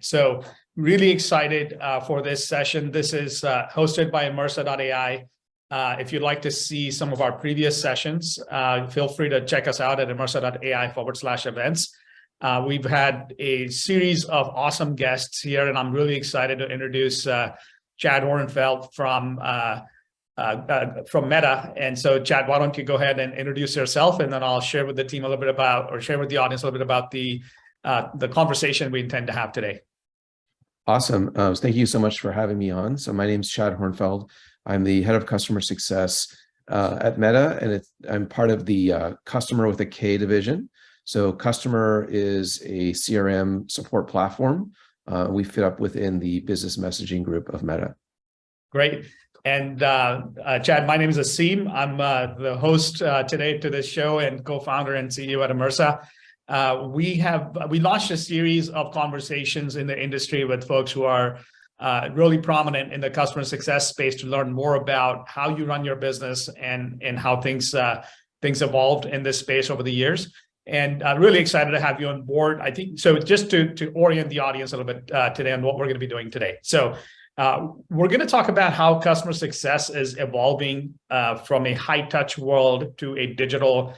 So really excited for this session. This is hosted by Immersa.ai. If you'd like to see some of our previous sessions, feel free to check us out at immersa.ai/events. We've had a series of awesome guests here, and I'm really excited to introduce Chad Horenfeldt from Meta. And so, Chad, why don't you go ahead and introduce yourself, and then I'll share with the team a little bit about, or share with the audience a little bit about the conversation we intend to have today. Awesome. Thank you so much for having me on. So my name is Chad Horenfeldt. I'm the head of customer success at Meta, and I'm part of the Customer with a K division. So Customer is a CRM support platform. We fit up within the business messaging group of Meta. Great. And Chad, my name is Aseem. I'm the host today to this show and co-founder and CEO at Immersa. We launched a series of conversations in the industry with folks who are really prominent in the customer success space to learn more about how you run your business and how things evolved in this space over the years. And really excited to have you on board. I think so. Just to orient the audience a little bit today on what we're going to be doing today. So we're going to talk about how customer success is evolving from a high-touch world to a digital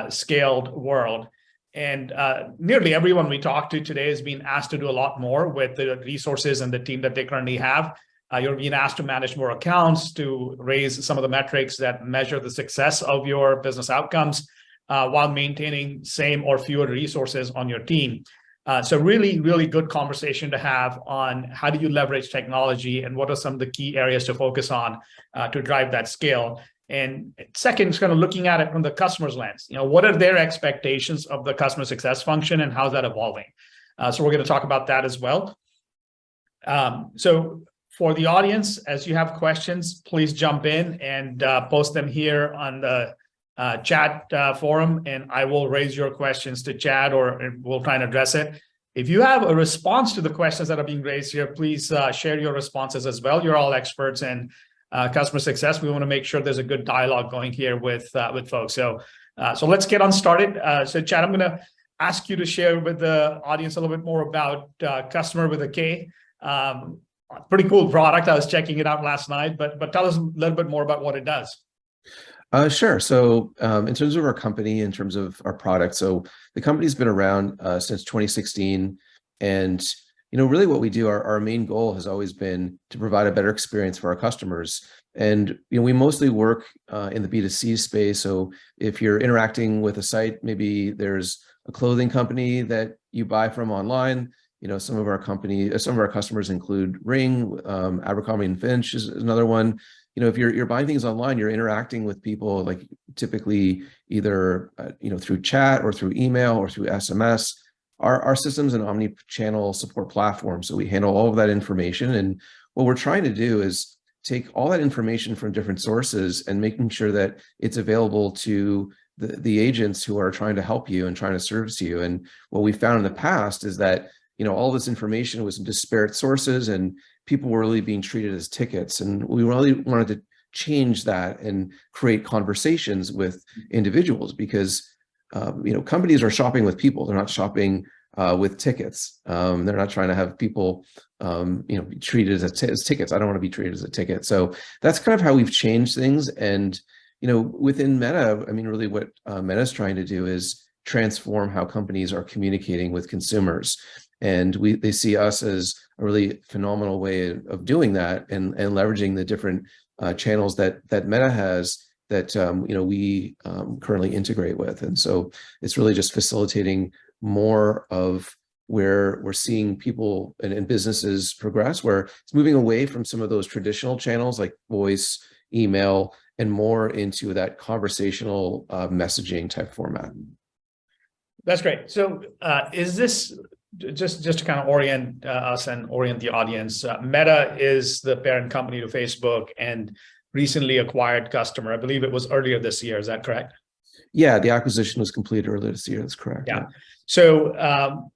scaled world. And nearly everyone we talk to today is being asked to do a lot more with the resources and the team that they currently have. You're being asked to manage more accounts, to raise some of the metrics that measure the success of your business outcomes while maintaining same or fewer resources on your team. So really, really good conversation to have on how do you leverage technology and what are some of the key areas to focus on to drive that scale. And second is kind of looking at it from the customer's lens. What are their expectations of the customer success function and how's that evolving? So we're going to talk about that as well. So for the audience, as you have questions, please jump in and post them here on the chat forum, and I will raise your questions to Chad, or we'll try and address it. If you have a response to the questions that are being raised here, please share your responses as well. You're all experts in customer success. We want to make sure there's a good dialogue going here with folks. So let's get on started. So Chad, I'm going to ask you to share with the audience a little bit more about Customer with a K. Pretty cool product. I was checking it out last night, but tell us a little bit more about what it does. Sure. So in terms of our company, in terms of our product, so the company's been around since 2016, and really what we do, our main goal has always been to provide a better experience for our customers. And we mostly work in the B2C space. So if you're interacting with a site, maybe there's a clothing company that you buy from online. Some of our customers include Ring, Abercrombie and Finch is another one. If you're buying things online, you're interacting with people, like typically either through chat or through email or through SMS. Our system's an omni-channel support platform, so we handle all of that information. And what we're trying to do is take all that information from different sources and making sure that it's available to the agents who are trying to help you and trying to service you. And what we found in the past is that all this information was in disparate sources, and people were really being treated as tickets. And we really wanted to change that and create conversations with individuals, because companies are shopping with people. They're not shopping with tickets. They're not trying to have people be treated as tickets. I don't want to be treated as a ticket. So that's kind of how we've changed things. And within Meta, really what Meta is trying to do is transform how companies are communicating with consumers. And they see us as a really phenomenal way of doing that, and leveraging the different channels that Meta has that we currently integrate with. And so it's really just facilitating more of where we're seeing people and businesses progress, where it's moving away from some of those traditional channels like voice, email, and more into that conversational messaging type format. That's great. So is this, just to kind of orient us and orient the audience, Meta is the parent company to Facebook and recently acquired Kustomer. I believe it was earlier this year. Is that correct? Yeah, the acquisition was completed earlier this year. That's correct. Yeah. So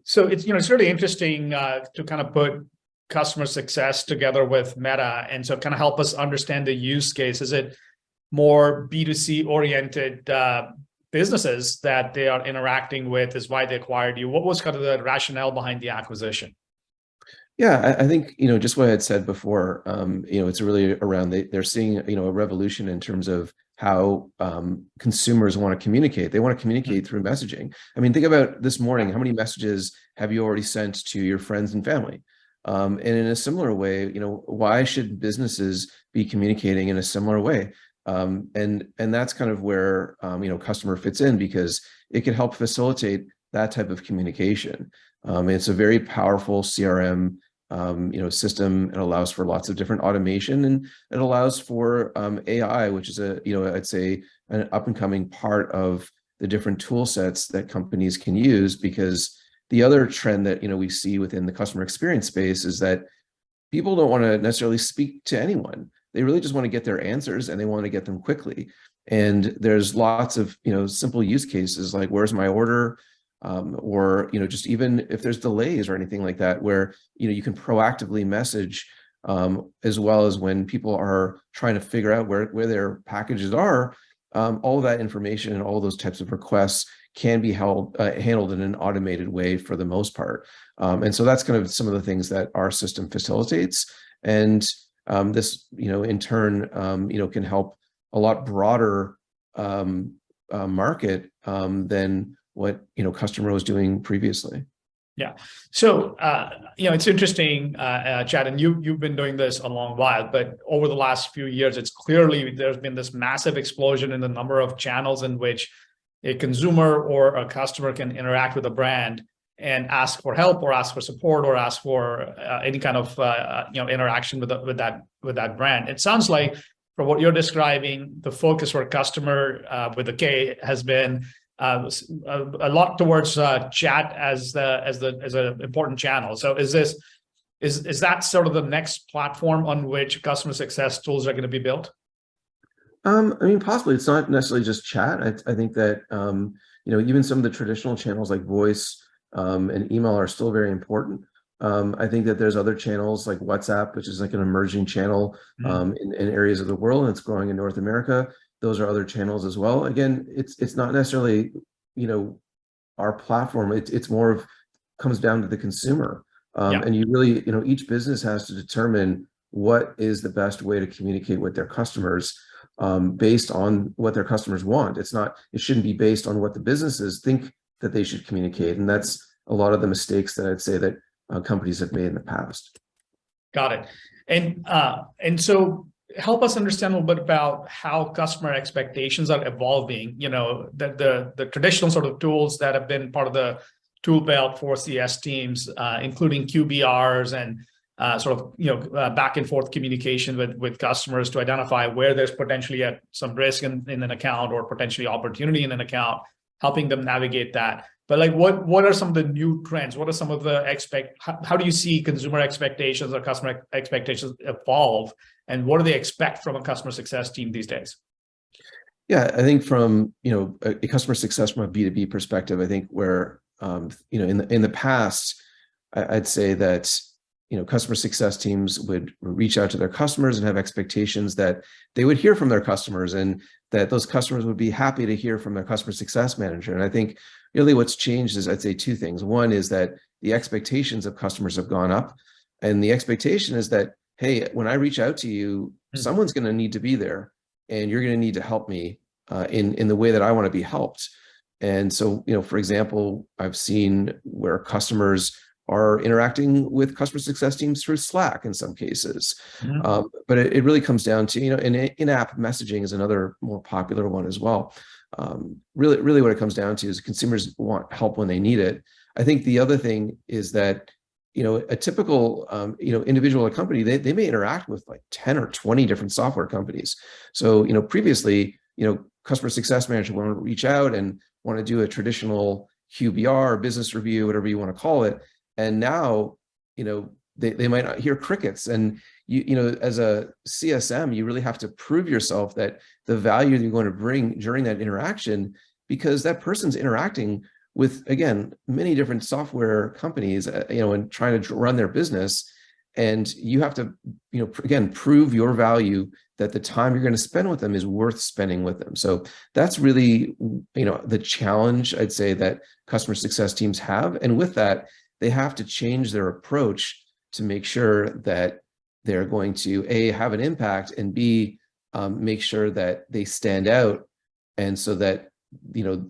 it's really interesting to kind of put customer success together with Meta, and so kind of help us understand the use case. Is it more B2C oriented businesses that they are interacting with, is why they acquired you? What was kind of the rationale behind the acquisition? Yeah, I think, just what I had said before, it's really around they're seeing, a revolution in terms of how consumers want to communicate. They want to communicate through messaging. I mean, think about this morning, how many messages have you already sent to your friends and family? And in a similar way, why should businesses be communicating in a similar way? And that's kind of where customer fits in, because it can help facilitate that type of communication. It's a very powerful CRM system. It allows for lots of different automation, and it allows for AI, which is I'd say an up and coming part of the different tool sets that companies can use. Because the other trend that, we see within the customer experience space is that people don't want to necessarily speak to anyone. They really just want to get their answers, and they want to get them quickly. And there's lots of, simple use cases like, where's my order? Or, just even if there's delays or anything like that, where, you can proactively message, as well as when people are trying to figure out where their packages are. All of that information and all those types of requests can be handled in an automated way for the most part. And so that's kind of some of the things that our system facilitates. And this, in turn, can help a lot broader market than what customer was doing previously. Yeah. So, it's interesting, Chad, and you've been doing this a long while, but over the last few years, it's clearly there's been this massive explosion in the number of channels in which a consumer or a customer can interact with a brand and ask for help, or ask for support, or ask for any kind of interaction with that brand. It sounds like, from what you're describing, the focus for customer with a K has been a lot towards chat as an important channel. So is that sort of the next platform on which customer success tools are going to be built? I mean, possibly. It's not necessarily just chat. I think that even some of the traditional channels like voice and email are still very important. I think that there's other channels like WhatsApp, which is like an emerging channel in areas of the world, and it's growing in North America. Those are other channels as well. Again, it's not necessarily our platform. It's more of, comes down to the consumer, and you really each business has to determine what is the best way to communicate with their customers, based on what their customers want. It shouldn't be based on what the businesses think that they should communicate, and that's a lot of the mistakes that I'd say that companies have made in the past. Got it. And so help us understand a little bit about how customer expectations are evolving. The traditional sort of tools that have been part of the tool belt for CS teams, including QBRs and back and forth communication with customers to identify where there's potentially some risk in an account, or potentially opportunity in an account, helping them navigate that. But like, what are some of the new trends? What are some of the how do you see consumer expectations or customer expectations evolve? And what do they expect from a customer success team these days? Yeah, I think from, a customer success from a B2B perspective, I think where, in the past, I'd say that, customer success teams would reach out to their customers and have expectations that they would hear from their customers, and that those customers would be happy to hear from their customer success manager. And I think really what's changed is, I'd say, two things. One is that the expectations of customers have gone up, and the expectation is that, hey, when I reach out to you, someone's going to need to be there, and you're going to need to help me in the way that I want to be helped. And so, for example, I've seen where customers are interacting with customer success teams through Slack in some cases. But it really comes down to, in-app messaging is another more popular one as well. Really what it comes down to is consumers want help when they need it. I think the other thing is that, a typical, individual or company, they may interact with like 10 or 20 different software companies. So, previously, customer success manager want to reach out and want to do a traditional QBR, business review, whatever you want to call it. And now, they might not hear crickets. And as a CSM, you really have to prove yourself that the value that you're going to bring during that interaction, because that person's interacting with, again, many different software companies, and trying to run their business. And you have to, again, prove your value, that the time you're going to spend with them is worth spending with them. So that's really, the challenge, I'd say, that customer success teams have. And with that, they have to change their approach to make sure that they're going to A, have an impact, and B, make sure that they stand out, and so that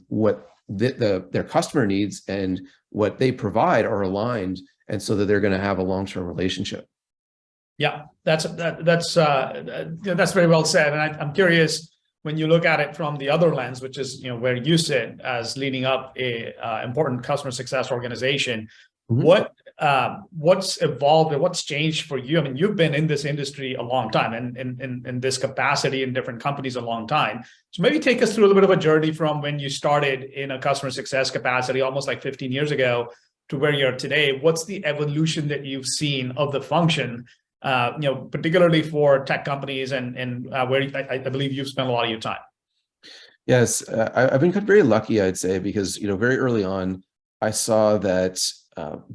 what their customer needs and what they provide are aligned, and so that they're going to have a long-term relationship. Yeah, that's very well said. And I'm curious, when you look at it from the other lens, which is where you sit as leading up a important customer success organization, what's evolved or what's changed for you? I mean, you've been in this industry a long time, and in this capacity in different companies a long time. So maybe take us through a little bit of a journey from when you started in a customer success capacity almost like 15 years ago to where you're today. What's the evolution that you've seen of the function? Particularly for tech companies and where I believe you've spent a lot of your time. Yes, I've been very lucky, I'd say, because very early on, I saw that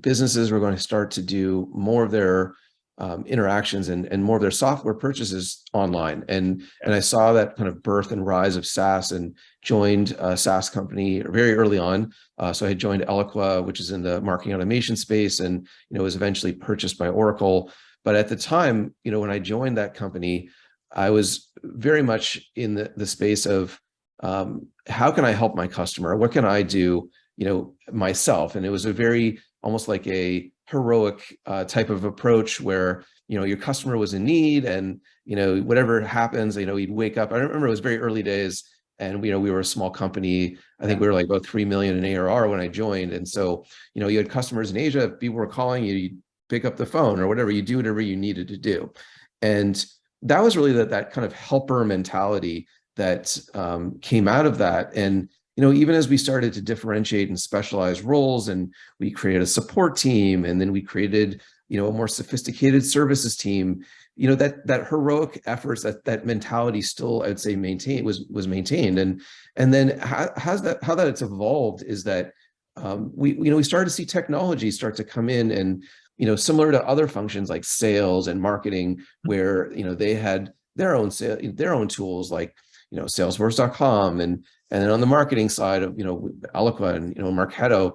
businesses were going to start to do more of their interactions and more of their software purchases online, and I saw that kind of birth and rise of SaaS, and joined a SaaS company very early on. So I had joined Eloqua, which is in the marketing automation space, and was eventually purchased by Oracle. But at the time, when I joined that company, I was very much in the space of how can I help my customer? What can I do, myself? And it was a very almost like a heroic type of approach where, your customer was in need, and, whatever happens, you'd wake up. I remember it was very early days, and we were a small company. I think we were like about 3 million in ARR when I joined. And so, you had customers in Asia, people were calling you, you'd pick up the phone or whatever, you do whatever you needed to do. And that was really that kind of helper mentality that came out of that. And, even as we started to differentiate and specialize roles, and we created a support team, and then we created, a more sophisticated services team, that heroic efforts, that mentality still, I'd say, was maintained. And then how that it's evolved is that we started to see technology start to come in, and similar to other functions like sales and marketing, where they had their own tools like Salesforce.com, and then on the marketing side of Eloqua and Marketo,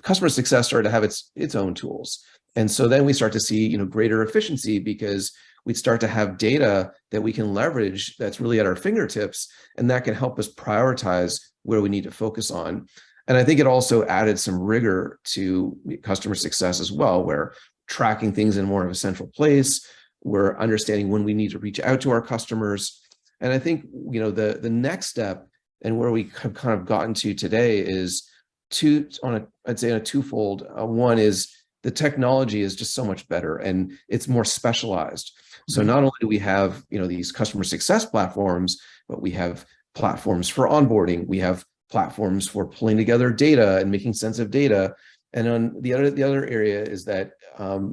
customer success started to have its own tools. And so then we start to see greater efficiency, because we'd start to have data that we can leverage that's really at our fingertips, and that can help us prioritize where we need to focus on. And I think it also added some rigor to customer success as well, where tracking things in more of a central place, we're understanding when we need to reach out to our customers. And I think, the next step, and where we have kind of gotten to today, is I'd say on a twofold. One is the technology is just so much better, and it's more specialized. So not only do we have, these customer success platforms, but we have platforms for onboarding, we have platforms for pulling together data and making sense of data. And on the other area is that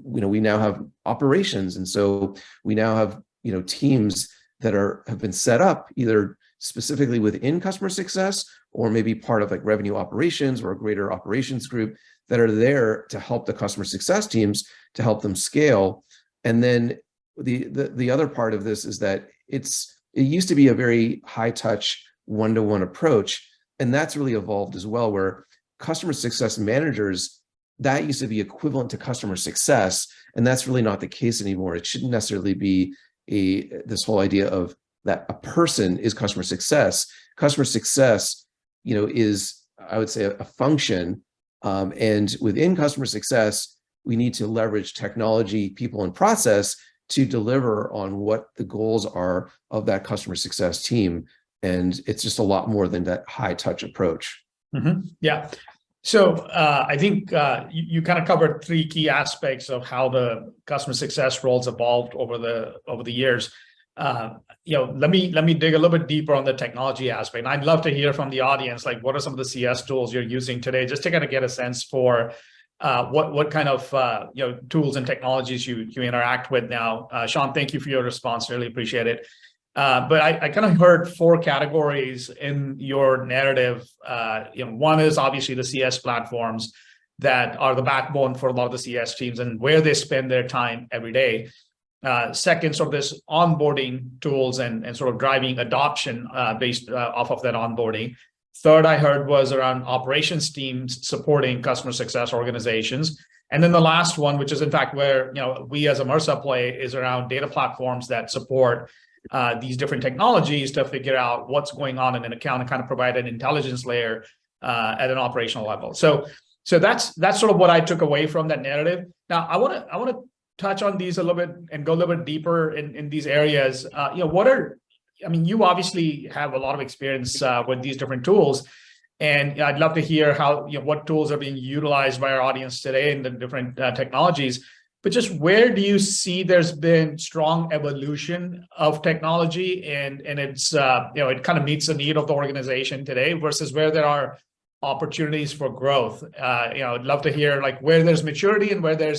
we now have operations, and so we now have teams that have been set up either specifically within customer success, or maybe part of like revenue operations or a greater operations group that are there to help the customer success teams to help them scale. And then the other part of this is that it used to be a very high touch one-to-one approach. And that's really evolved as well, where customer success managers, that used to be equivalent to customer success. And that's really not the case anymore. It shouldn't necessarily be this whole idea of that a person is customer success. Customer success, is, I would say, a function. And within customer success, we need to leverage technology, people, and process to deliver on what the goals are of that customer success team. And it's just a lot more than that high touch approach. Yeah. So I think you kind of covered three key aspects of how the customer success roles evolved over the years. Let me dig a little bit deeper on the technology aspect. And I'd love to hear from the audience, like, what are some of the CS tools you're using today, just to kind of get a sense for what kind of tools and technologies you interact with now. Sean, thank you for your response. Really appreciate it. But I kind of heard four categories in your narrative. One is obviously the CS platforms that are the backbone for a lot of the CS teams and where they spend their time every day. Second, sort of this onboarding tools and sort of driving adoption based off of that onboarding. Third, I heard was around operations teams supporting customer success organizations. And then the last one, which is in fact where we as Amersa play, is around data platforms that support these different technologies to figure out what's going on in an account and kind of provide an intelligence layer at an operational level. So that's sort of what I took away from that narrative. Now I want to touch on these a little bit and go a little bit deeper in these areas. You obviously have a lot of experience with these different tools. And I'd love to hear how, what tools are being utilized by our audience today in the different technologies. But just where do you see there's been strong evolution of technology and it's, it kind of meets the need of the organization today versus where there are opportunities for growth? I'd love to hear like where there's maturity and where there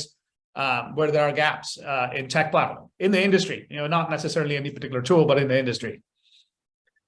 are gaps in tech platform, in the industry, not necessarily any particular tool, but in the industry.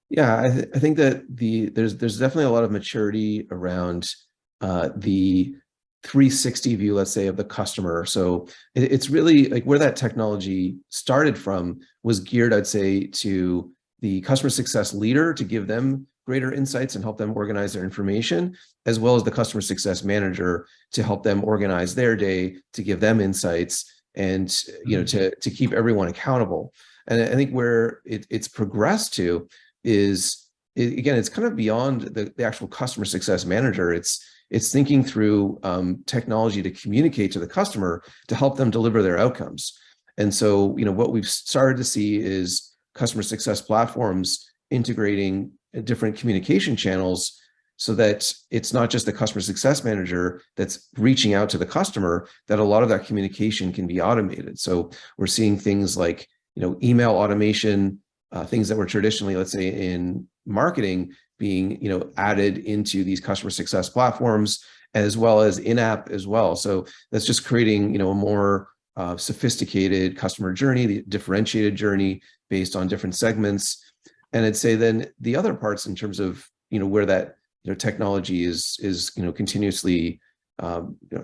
Yeah, I think that there's definitely a lot of maturity around the 360 view, let's say, of the customer. So it's really like where that technology started from was geared, I'd say, to the customer success leader to give them greater insights and help them organize their information, as well as the customer success manager to help them organize their day, to give them insights and to keep everyone accountable. And I think where it's progressed to is, again, it's kind of beyond the actual customer success manager. It's thinking through technology to communicate to the customer to help them deliver their outcomes. And so, what we've started to see is customer success platforms integrating different communication channels so that it's not just the customer success manager that's reaching out to the customer, that a lot of that communication can be automated. So we're seeing things like, email automation, things that were traditionally, let's say, in marketing being, added into these customer success platforms, as well as in-app as well. So that's just creating, a more sophisticated customer journey, the differentiated journey based on different segments. And I'd say then the other parts in terms of, where that, technology is continuously,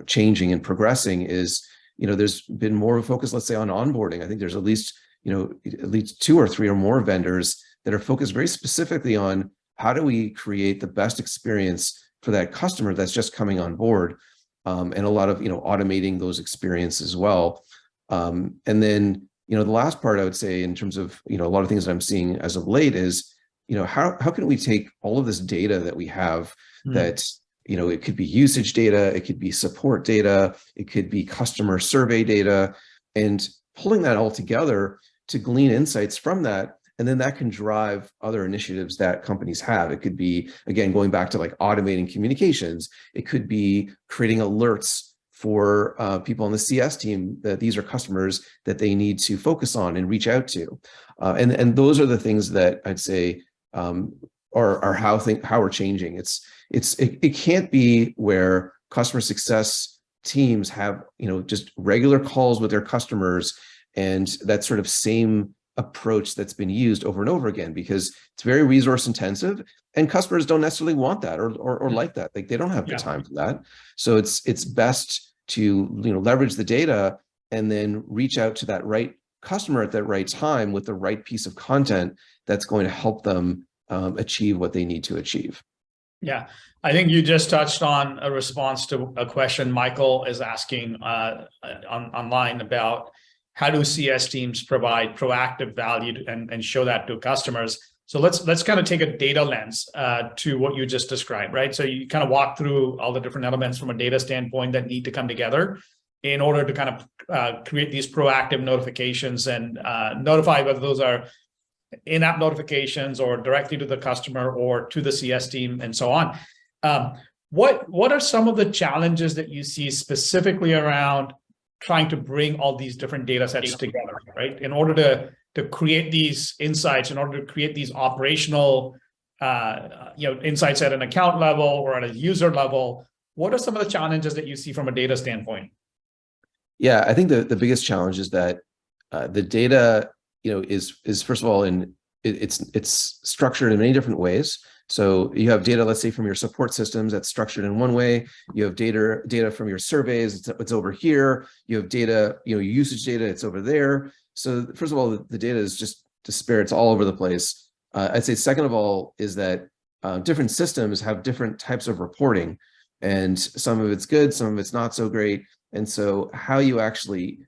changing and progressing is, there's been more of a focus, let's say, on onboarding. I think there's at least 2 or 3 or more vendors that are focused very specifically on how do we create the best experience for that customer that's just coming on board, and a lot of automating those experiences as well. And then the last part I would say in terms of a lot of things that I'm seeing as of late is how can we take all of this data that we have that it could be usage data, it could be support data, it could be customer survey data, and pulling that all together to glean insights from that. And then that can drive other initiatives that companies have. It could be, again, going back to like automating communications. It could be creating alerts for people on the CS team that these are customers that they need to focus on and reach out to. And those are the things that I'd say are how we're changing. It can't be where customer success teams have just regular calls with their customers and that sort of same approach that's been used over and over again, because it's very resource intensive and customers don't necessarily want that or like that. Like they don't have the time for that. So it's best to leverage the data and then reach out to that right customer at that right time with the right piece of content that's going to help them achieve what they need to achieve. Yeah, I think you just touched on a response to a question Michael is asking online about how do CS teams provide proactive value and show that to customers. So let's kind of take a data lens to what you just described, right? So you kind of walk through all the different elements from a data standpoint that need to come together in order to kind of create these proactive notifications and notify whether those are in-app notifications or directly to the customer or to the CS team and so on. What are some of the challenges that you see specifically around trying to bring all these different data sets together, right? In order to create these insights, in order to create these operational insights at an account level or at a user level, what are some of the challenges that you see from a data standpoint? Yeah, I think the biggest challenge is that the data, is first of all it's structured in many different ways. So you have data, let's say, from your support systems that's structured in one way. You have data from your surveys, it's over here. You have data, usage data, it's over there. So first of all, the data is just disparate, it's all over the place. I'd say second of all is that different systems have different types of reporting, and some of it's good, some of it's not so great. And so how you actually,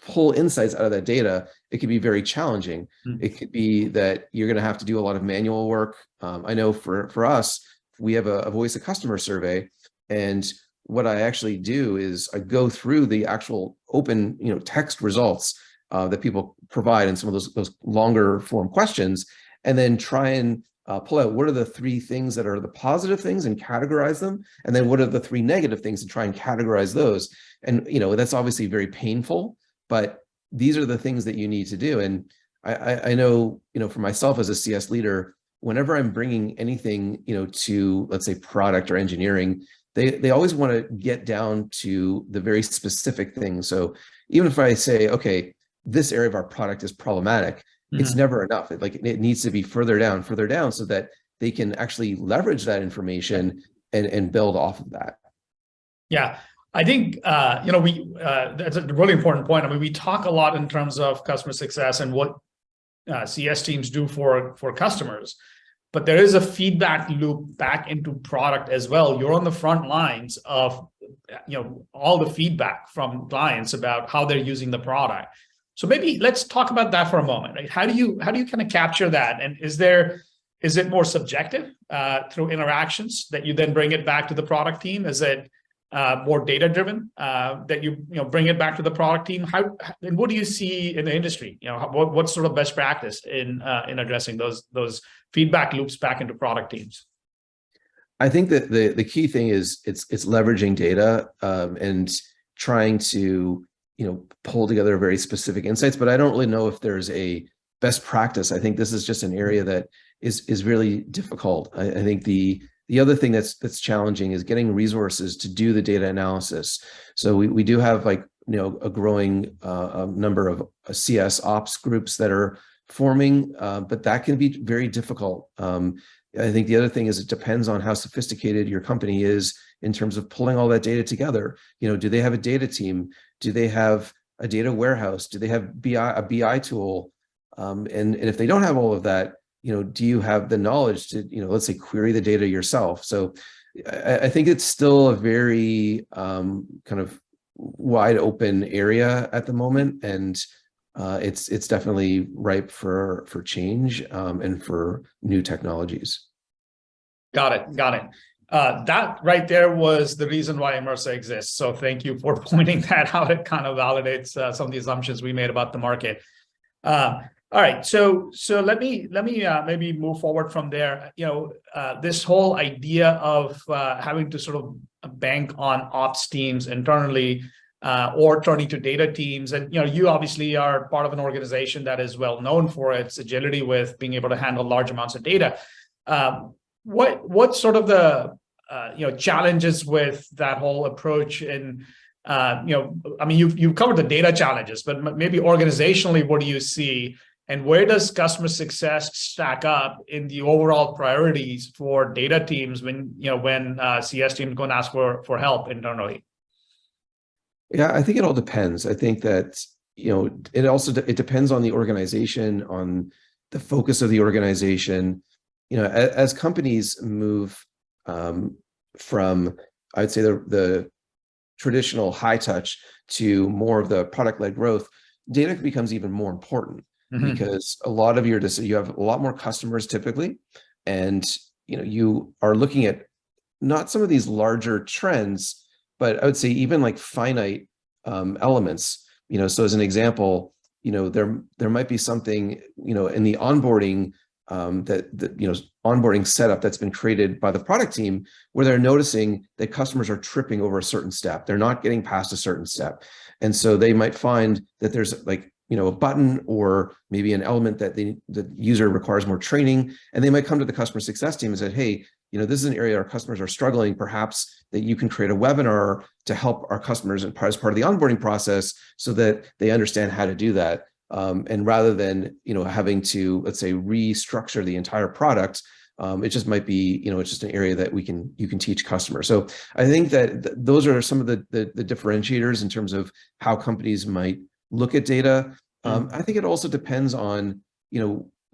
pull insights out of that data, it could be very challenging. It could be that you're going to have to do a lot of manual work. I know for us, we have a voice of customer survey, and what I actually do is I go through the actual open, text results that people provide in some of those longer form questions, and then try and pull out what are the 3 things that are the positive things and categorize them, and then what are the 3 negative things and try and categorize those. And that's obviously very painful, but these are the things that you need to do. And I know, for myself as a CS leader, whenever I'm bringing anything, to, let's say, product or engineering, they always want to get down to the very specific things. So even if I say, okay, this area of our product is problematic, it's never enough. It needs to be further down, so that they can actually leverage that information and build off of that. Yeah, I think that's a really important point. I mean, we talk a lot in terms of customer success and what CS teams do for customers, but there is a feedback loop back into product as well. You're on the front lines of all the feedback from clients about how they're using the product. So maybe let's talk about that for a moment. Right? How do you kind of capture that? And is it more subjective through interactions that you then bring it back to the product team? Is it more data driven that you bring it back to the product team? And what do you see in the industry? What's sort of best practice in addressing those feedback loops back into product teams? I think that the key thing is it's leveraging data and trying to pull together very specific insights. But I don't really know if there's a best practice. I think this is just an area that is really difficult. I think the other thing that's challenging is getting resources to do the data analysis. So we do have a growing number of CS ops groups that are forming, but that can be very difficult. I think the other thing is it depends on how sophisticated your company is in terms of pulling all that data together. Do they have a data team? Do they have a data warehouse? Do they have a BI tool? And if they don't have all of that, do you have the knowledge to, let's say, query the data yourself? So I think it's still a very kind of wide open area at the moment, and it's definitely ripe for change and for new technologies. Got it. That right there was the reason why Immersa exists. So thank you for pointing that out. It kind of validates some of the assumptions we made about the market. All right, so let me maybe move forward from there. This whole idea of having to sort of bank on ops teams internally or turning to data teams, and you obviously are part of an organization that is well known for its agility with being able to handle large amounts of data. What sort of the challenges with that whole approach? And I mean, you've covered the data challenges, but maybe organizationally, what do you see? And where does customer success stack up in the overall priorities for data teams when CS teams go and ask for help internally? Yeah, I think it all depends. I think that it depends on the organization, on the focus of the organization. As companies move from, I'd say, the traditional high touch to more of the product-led growth, data becomes even more important. Because a lot of you have a lot more customers typically, and you are looking at not some of these larger trends, but I would say even like finite elements. So as an example, there might be something in the onboarding onboarding setup that's been created by the product team where they're noticing that customers are tripping over a certain step. They're not getting past a certain step, and so they might find that there's a button or maybe an element that the user requires more training, and they might come to the customer success team and say, hey, this is an area our customers are struggling. Perhaps that you can create a webinar to help our customers as part of the onboarding process so that they understand how to do that. And rather than, having to, let's say, restructure the entire product, it just might be, it's just an area that you can teach customers. So I think that those are some of the differentiators in terms of how companies might look at data. I think it also depends on,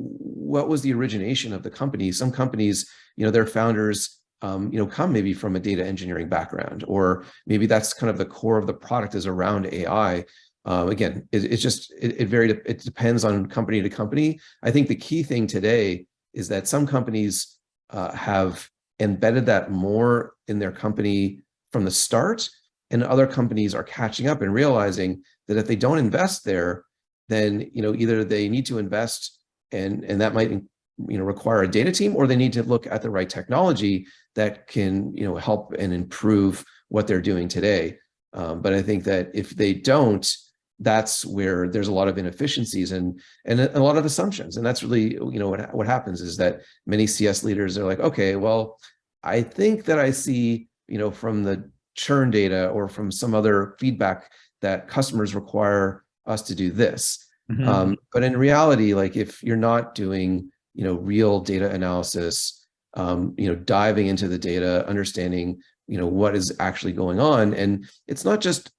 what was the origination of the company. Some companies, their founders come maybe from a data engineering background, or maybe that's kind of the core of the product is around AI. Again, it depends on company to company. I think the key thing today is that some companies have embedded that more in their company from the start, and other companies are catching up and realizing that if they don't invest there, then either they need to invest, and that might require a data team, or they need to look at the right technology that can help and improve what they're doing today. But I think that if they don't, that's where there's a lot of inefficiencies and a lot of assumptions. And that's really what happens is that many CS leaders are like, okay, well, I think that I see from the churn data or from some other feedback that customers require us to do this. But in reality, like if you're not doing real data analysis, diving into the data, understanding what is actually going on, and it's not just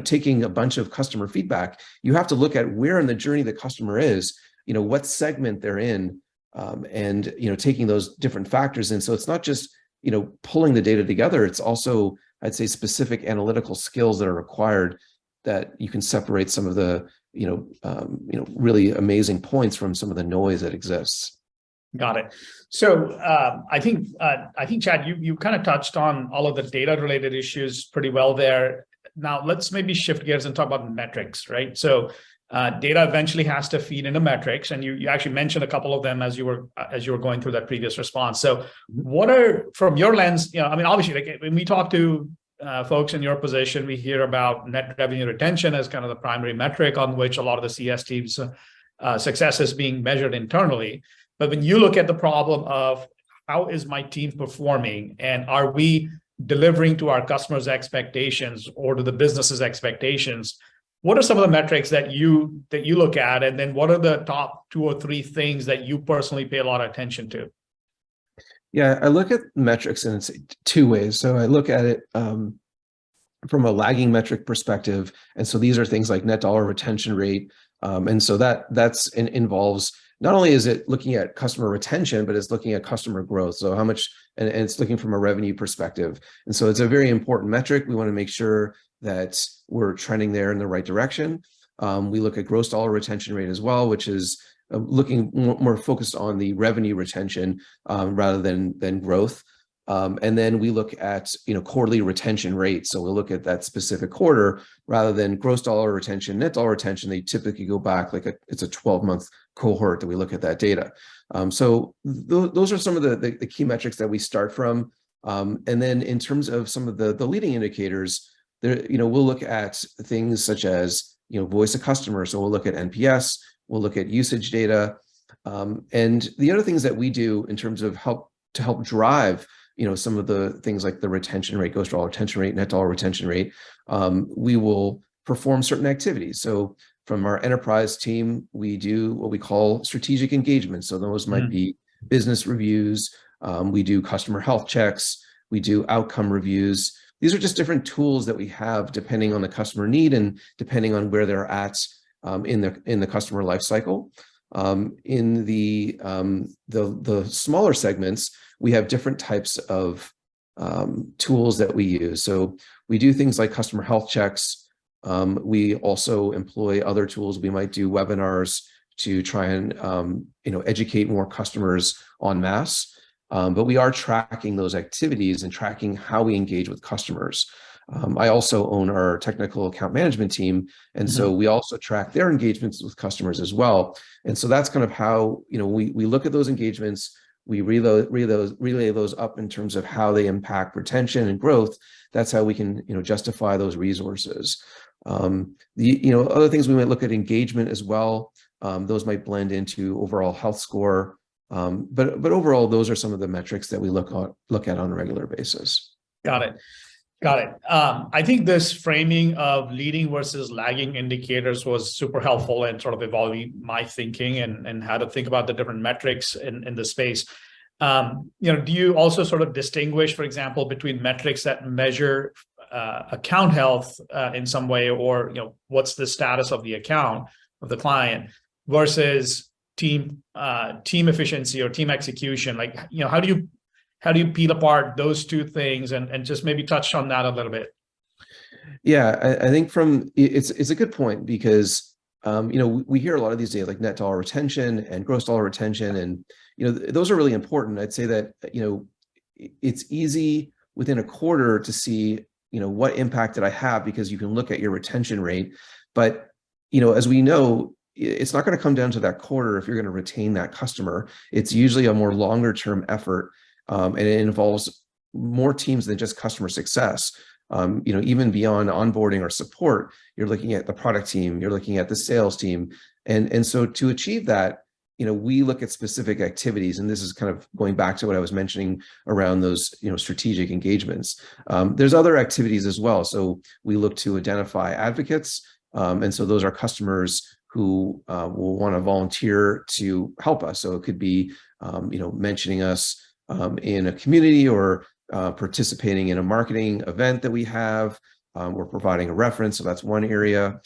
taking a bunch of customer feedback. You have to look at where in the journey the customer is, what segment they're in, and taking those different factors in. So it's not just pulling the data together. It's also, I'd say, specific analytical skills that are required, that you can separate some of the really amazing points from some of the noise that exists. Got it. So I think Chad, you kind of touched on all of the data related issues pretty well there. Now let's maybe shift gears and talk about metrics, right? So data eventually has to feed into metrics, and you actually mentioned a couple of them as you were going through that previous response. So what are, from your lens, obviously, like when we talk to folks in your position, we hear about net revenue retention as kind of the primary metric on which a lot of the CS teams' success is being measured internally. But when you look at the problem of how is my team performing, and are we delivering to our customers' expectations or to the business's expectations, what are some of the metrics that you look at, and then what are the top 2 or 3 things that you personally pay a lot of attention to? Yeah, I look at metrics in 2 ways. So I look at it from a lagging metric perspective, and so these are things like net dollar retention rate, and so that's involves, not only is it looking at customer retention, but it's looking at customer growth. So how much, and it's looking from a revenue perspective. And so it's a very important metric. We want to make sure that we're trending there in the right direction. We look at gross dollar retention rate as well, which is looking more focused on the revenue retention rather than growth. And then we look at quarterly retention rate. So we'll look at that specific quarter rather than gross dollar retention, net dollar retention. They typically go back it's a 12-month cohort that we look at that data. So those are some of the key metrics that we start from. And then in terms of some of the leading indicators, there we'll look at things such as voice of customer. So we'll look at NPS, we'll look at usage data, and the other things that we do in terms of help drive some of the things like the retention rate, gross dollar retention rate, net dollar retention rate. We will perform certain activities. So from our enterprise team, we do what we call strategic engagement. So those might be business reviews. We do customer health checks. We do outcome reviews. These are just different tools that we have depending on the customer need and depending on where they're at in the customer life cycle. In the smaller segments, we have different types of tools that we use. So we do things like customer health checks. We also employ other tools. We might do webinars to try and educate more customers en masse. But we are tracking those activities and tracking how we engage with customers. I also own our technical account management team, and so we also track their engagements with customers as well. And so that's kind of how we look at those engagements. We relay those up in terms of how they impact retention and growth. That's how we can justify those resources. Other things we might look at engagement as well. Those might blend into overall health score. But overall, those are some of the metrics that we look at on a regular basis. Got it. I think this framing of leading versus lagging indicators was super helpful in sort of evolving my thinking and how to think about the different metrics in the space. Do you also sort of distinguish, for example, between metrics that measure account health in some way, or what's the status of the account of the client versus team efficiency or team execution? Like, how do you how do you peel apart those two things and just maybe touch on that a little bit? Yeah, I think it's a good point because we hear a lot of these days like net dollar retention and gross dollar retention, and those are really important. I'd say that it's easy within a quarter to see what impact did I have, because you can look at your retention rate, but as we know, it's not going to come down to that quarter if you're going to retain that customer. It's usually a more longer term effort, and it involves more teams than just customer success. Even beyond onboarding or support, you're looking at the product team, you're looking at the sales team. And so to achieve that, we look at specific activities, and this is kind of going back to what I was mentioning around those, strategic engagements. There's other activities as well. So we look to identify advocates. And so those are customers who will want to volunteer to help us. So it could be, mentioning us in a community, or participating in a marketing event that we have. We're providing a reference, so that's one area.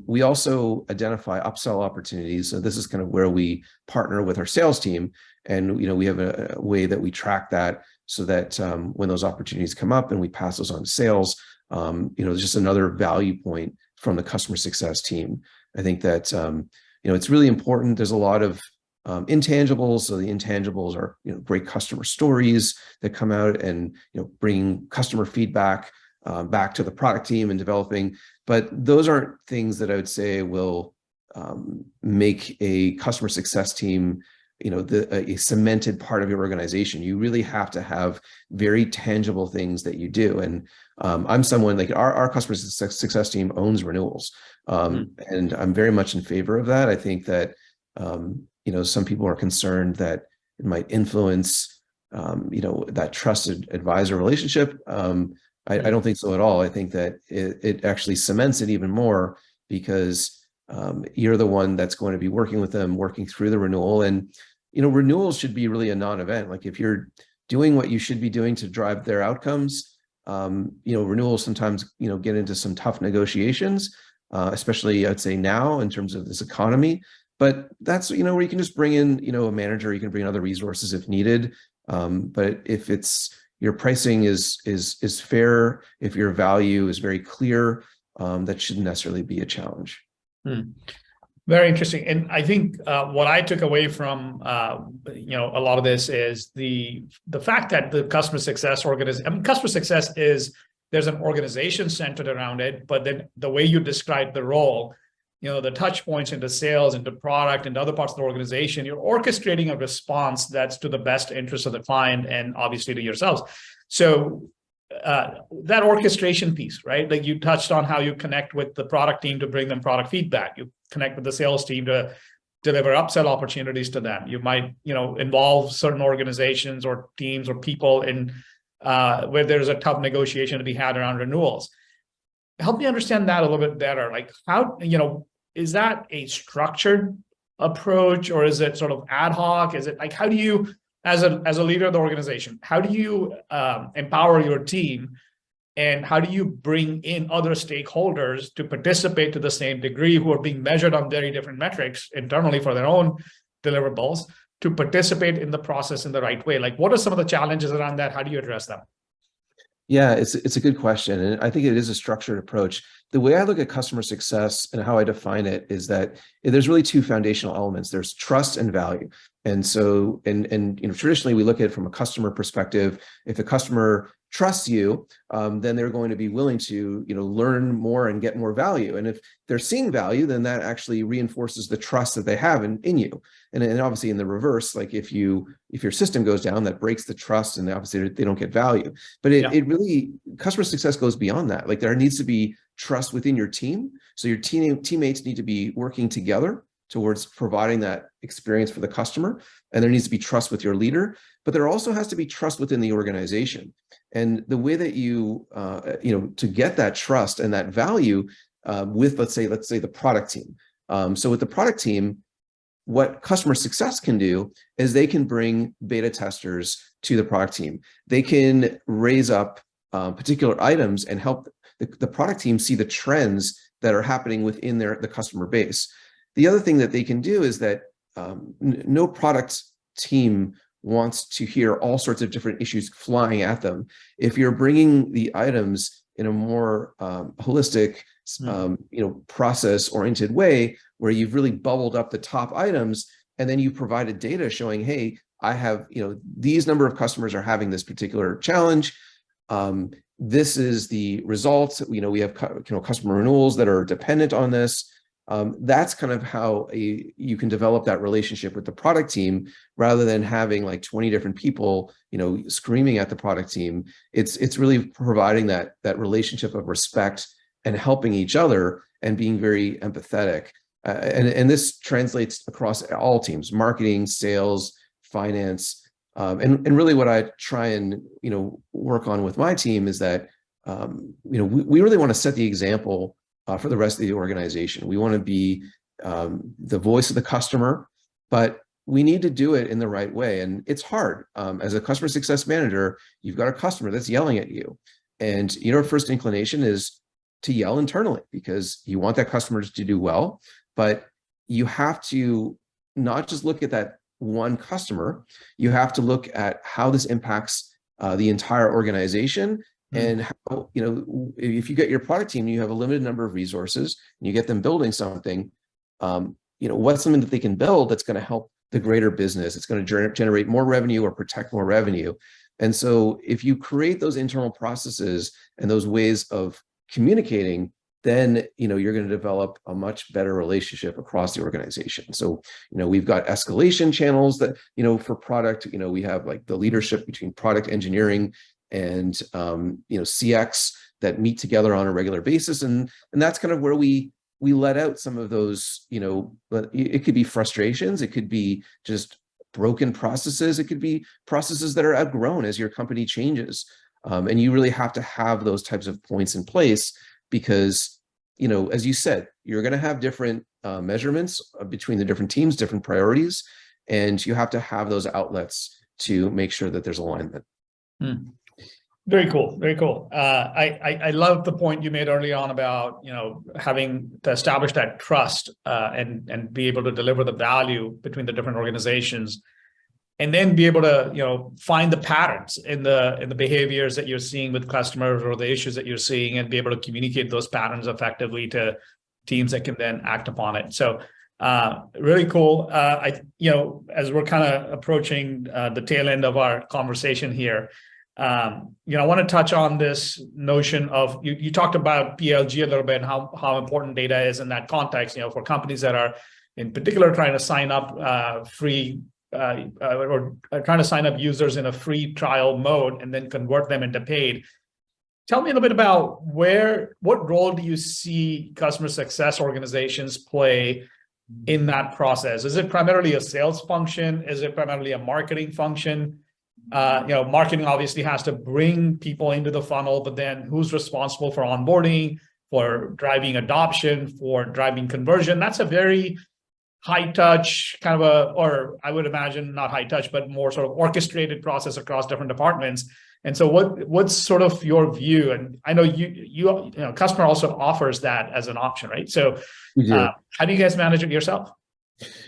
We also identify upsell opportunities. So this is kind of where we partner with our sales team, and we have a way that we track that, so that when those opportunities come up and we pass those on to sales, there's just another value point from the customer success team. I think that it's really important. There's a lot of intangibles. So the intangibles are great customer stories that come out and bring customer feedback back to the product team and developing. But those aren't things that I would say will make a customer success team a cemented part of your organization. You really have to have very tangible things that you do. And I'm someone like our customer success team owns renewals, and I'm very much in favor of that. I think that some people are concerned that it might influence that trusted advisor relationship. I don't think so at all. I think that it actually cements it even more, because you're the one that's going to be working with them, working through the renewal. And renewals should be really a non-event. Like if you're doing what you should be doing to drive their outcomes, renewals sometimes get into some tough negotiations, especially I'd say now in terms of this economy. But that's where you can just bring in a manager, you can bring in other resources if needed. But if your pricing is fair, if your value is very clear, that shouldn't necessarily be a challenge. Very interesting. And I think what I took away from a lot of this is the fact that the customer success customer success there's an organization centered around it, but then the way you describe the role, the touch points into sales, into product, and other parts of the organization, you're orchestrating a response that's to the best interest of the client and obviously to yourselves. So that orchestration piece, right? Like you touched on how you connect with the product team to bring them product feedback. You connect with the sales team to deliver upsell opportunities to them. You might, involve certain organizations or teams or people in where there's a tough negotiation to be had around renewals. Help me understand that a little bit better. Like how, is that a structured approach, or is it sort of ad hoc? Is it like, how do you, as a leader of the organization, how do you empower your team, and how do you bring in other stakeholders to participate to the same degree, who are being measured on very different metrics internally for their own deliverables, to participate in the process in the right way? Like, what are some of the challenges around that? How do you address them? Yeah, it's a good question. And I think it is a structured approach. The way I look at customer success and how I define it is that there's really two foundational elements. There's trust and value. And so, and traditionally we look at it from a customer perspective. If the customer trusts you, then they're going to be willing to, learn more and get more value. And if they're seeing value, then that actually reinforces the trust that they have in you. And obviously in the reverse, like if your system goes down, that breaks the trust, and obviously they don't get value. But it really, customer success goes beyond that. Like there needs to be trust within your team. So your teammates need to be working together towards providing that experience for the customer. And there needs to be trust with your leader, but there also has to be trust within the organization. And the way that you, to get that trust and that value with, let's say the product team. So with the product team, what customer success can do is they can bring beta testers to the product team. They can raise up particular items and help the product team see the trends that are happening within the customer base. The other thing that they can do is that no product team wants to hear all sorts of different issues flying at them. If you're bringing the items in a more holistic, process-oriented way, where you've really bubbled up the top items, and then you provided data showing, hey, I have, these number of customers are having this particular challenge. This is the results. We have customer renewals that are dependent on this. That's kind of how you can develop that relationship with the product team, rather than having like 20 different people, screaming at the product team. It's really providing that relationship of respect and helping each other and being very empathetic. And this translates across all teams: marketing, sales, finance. And really what I try and, work on with my team is that, we really want to set the example for the rest of the organization. We want to be the voice of the customer, but we need to do it in the right way. And it's hard. As a customer success manager, you've got a customer that's yelling at you. And your first inclination is to yell internally, because you want that customer to do well. But you have to not just look at that one customer, you have to look at how this impacts the entire organization. And how, if you get your product team, you have a limited number of resources, and you get them building something, what's something that they can build that's going to help the greater business? It's going to generate more revenue or protect more revenue. And so if you create those internal processes and those ways of communicating, then you're going to develop a much better relationship across the organization. So we've got escalation channels that for product. We have like the leadership between product engineering and CX that meet together on a regular basis, and that's kind of where we let out some of those. But it could be frustrations, it could be just broken processes, it could be processes that are outgrown as your company changes, and you really have to have those types of points in place, because as you said, you're going to have different measurements between the different teams, different priorities, and you have to have those outlets to make sure that there's alignment. Very cool. Very cool. I love the point you made early on about, having to establish that trust and be able to deliver the value between the different organizations, and then be able to, find the patterns in the behaviors that you're seeing with customers or the issues that you're seeing, and be able to communicate those patterns effectively to teams that can then act upon it. So really cool. As we're kind of approaching the tail end of our conversation here, I want to touch on this notion of, you talked about PLG a little bit, and how important data is in that context, for companies that are in particular trying to sign up free or trying to sign up users in a free trial mode and then convert them into paid. Tell me a little bit about what role do you see customer success organizations play in that process? Is it primarily a sales function? Is it primarily a marketing function? Marketing obviously has to bring people into the funnel, but then who's responsible for onboarding, for driving adoption, for driving conversion? That's a very high touch kind of or I would imagine not high touch, but more sort of orchestrated process across different departments. And so what's sort of your view? And I know you customer also offers that as an option, right? So how do you guys manage it yourself?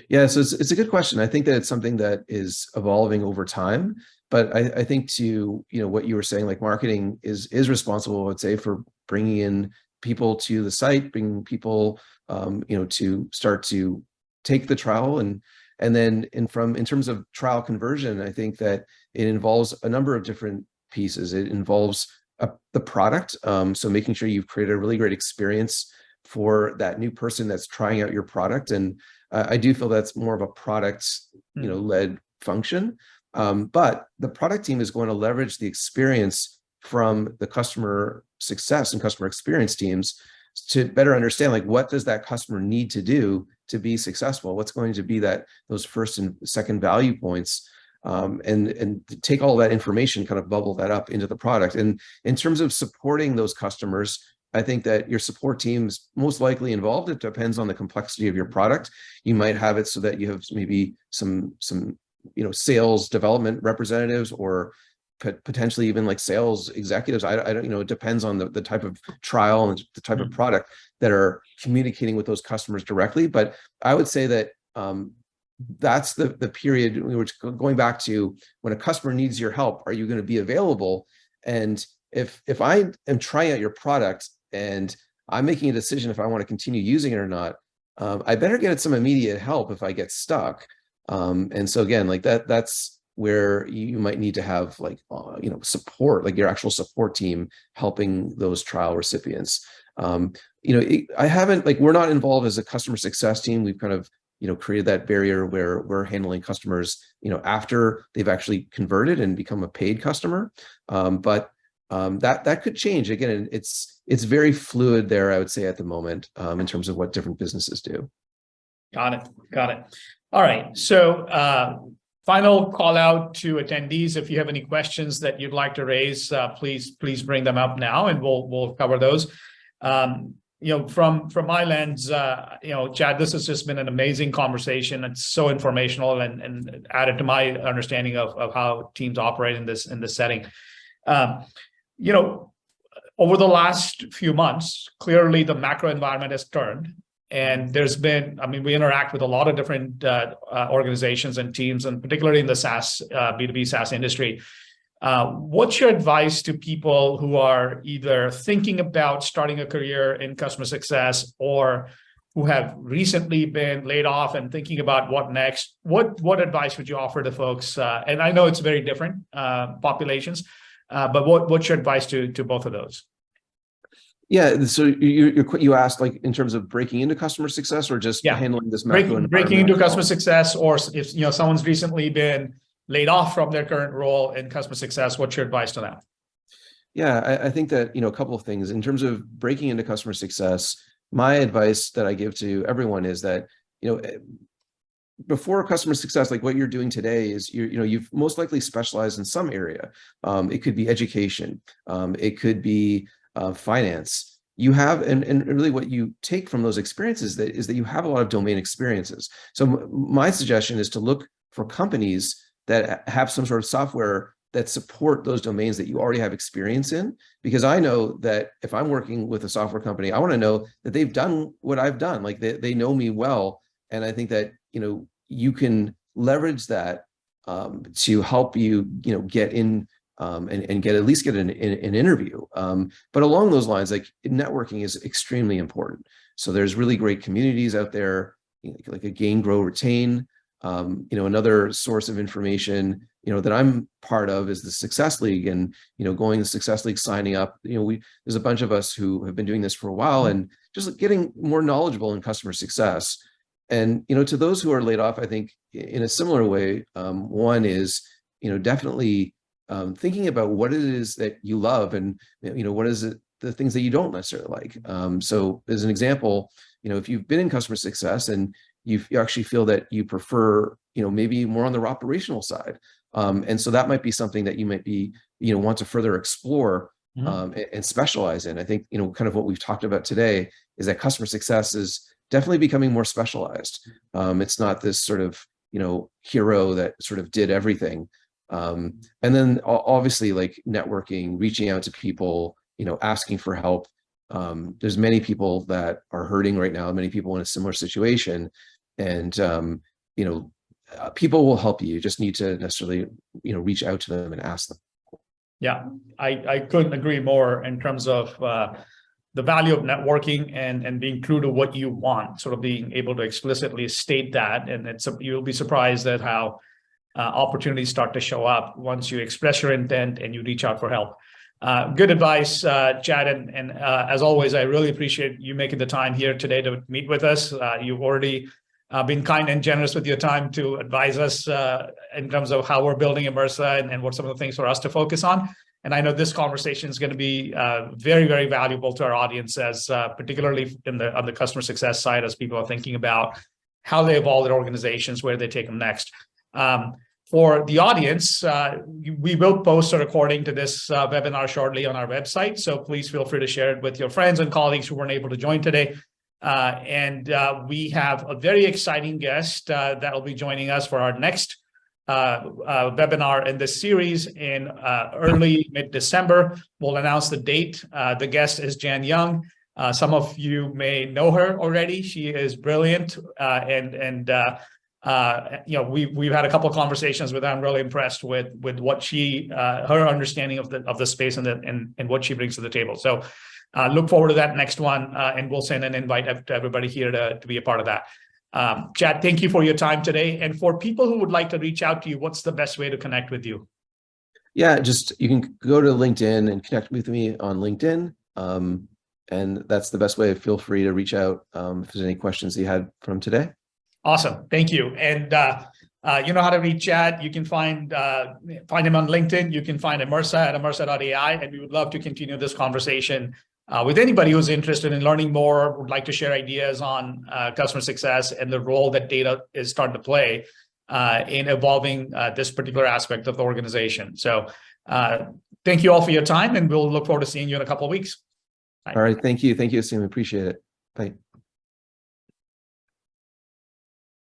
Yeah, so it's a good question. I think that it's something that is evolving over time. But I think to what you were saying, like marketing is responsible, I would say, for bringing in people to the site, bringing people to start to take the trial, and then in terms of trial conversion, I think that it involves a number of different pieces. It involves the product, so making sure you've created a really great experience for that new person that's trying out your product, and I do feel that's more of a product led function. But the product team is going to leverage the experience from the customer success and customer experience teams to better understand, like, what does that customer need to do to be successful? What's going to be those first and second value points, and take all that information, kind of bubble that up into the product. And in terms of supporting those customers, I think that your support team's most likely involved. It depends on the complexity of your product. You might have it so that you have maybe some sales development representatives, or potentially even like sales executives. I don't, it depends on the type of trial and the type of product that are communicating with those customers directly. But I would say that that's the period which, going back to when a customer needs your help, are you going to be available? And if I am trying out your product and I'm making a decision if I want to continue using it or not, I better get some immediate help if I get stuck. And so again, like that's where you might need to have like, support, like your actual support team helping those trial recipients. I haven't, like, we're not involved as a customer success team. We've kind of, created that barrier where we're handling customers, after they've actually converted and become a paid customer. But that could change. Again, it's very fluid there, I would say, at the moment, in terms of what different businesses do. Got it. All right. So final call out to attendees. If you have any questions that you'd like to raise, please bring them up now, and we'll cover those. From my lens, Chad, this has just been an amazing conversation. It's so informational and added to my understanding of how teams operate in this setting. Over the last few months, clearly the macro environment has turned, and there's been, we interact with a lot of different organizations and teams, and particularly in the SaaS, B2B SaaS industry. What's your advice to people who are either thinking about starting a career in customer success or who have recently been laid off and thinking about what next? What advice would you offer to folks? And I know it's very different populations, but what's your advice to both of those? Yeah, so you asked, like, in terms of breaking into customer success or just handling this macro breaking into customer success, or if someone's recently been laid off from their current role in customer success, what's your advice to them? Yeah, I think that, a couple of things in terms of breaking into customer success. My advice that I give to everyone is that, before customer success, like what you're doing today is you've most likely specialized in some area. It could be education, it could be finance. You have, and really what you take from those experiences is that you have a lot of domain experiences. So my suggestion is to look for companies that have some sort of software that support those domains that you already have experience in, because I know that if I'm working with a software company, I want to know that they've done what I've done, like they know me well. And I think that, you can leverage that to help you, get in and at least get an interview. But along those lines, like, networking is extremely important. So there's really great communities out there, like a Gain, Grow, Retain. Another source of information, that I'm part of is the Success League, and, going to Success League, signing up, there's a bunch of us who have been doing this for a while and just getting more knowledgeable in customer success. And, to those who are laid off, I think in a similar way, one is, definitely thinking about what it is that you love and, what is it, the things that you don't necessarily like. So as an example, if you've been in customer success and you actually feel that you prefer, maybe more on the operational side. And so that might be something that you might be, want to further explore and specialize in. I think, kind of what we've talked about today is that customer success is definitely becoming more specialized. It's not this sort of, hero that sort of did everything. And then obviously, like, networking, reaching out to people, asking for help. There's many people that are hurting right now, many people in a similar situation, and people will help you. You just need to necessarily, reach out to them and ask them. Yeah, I couldn't agree more in terms of the value of networking and being true to what you want, sort of being able to explicitly state that. And you'll be surprised at how opportunities start to show up once you express your intent and you reach out for help. Good advice, Chad. And as always, I really appreciate you making the time here today to meet with us. You've already been kind and generous with your time to advise us in terms of how we're building Immersa and what some of the things for us to focus on. And I know this conversation is going to be very, very valuable to our audience, as particularly on the customer success side, as people are thinking about how they evolve their organizations, where they take them next. For the audience, we will post a recording to this webinar shortly on our website. So please feel free to share it with your friends and colleagues who weren't able to join today. And we have a very exciting guest that will be joining us for our next webinar in this series in early mid-December. We'll announce the date. The guest is Jan Young. Some of you may know her already. She is brilliant and We've had a couple of conversations with her. I'm really impressed with what her understanding of the space and what she brings to the table. So look forward to that next one, and we'll send an invite to everybody here to be a part of that. Chad, thank you for your time today. And for people who would like to reach out to you, what's the best way to connect with you? Yeah, you can go to LinkedIn and connect with me on LinkedIn. And that's the best way. Feel free to reach out if there's any questions you had from today. Awesome. Thank you. And you know how to reach Chad. You can find him on LinkedIn. You can find Immersa at immersa.ai. And we would love to continue this conversation with anybody who's interested in learning more, would like to share ideas on customer success and the role that data is starting to play in evolving this particular aspect of the organization. So thank you all for your time, and we'll look forward to seeing you in a couple of weeks. Bye. All right. Thank you. Thank you, Aseem. Appreciate it. Bye.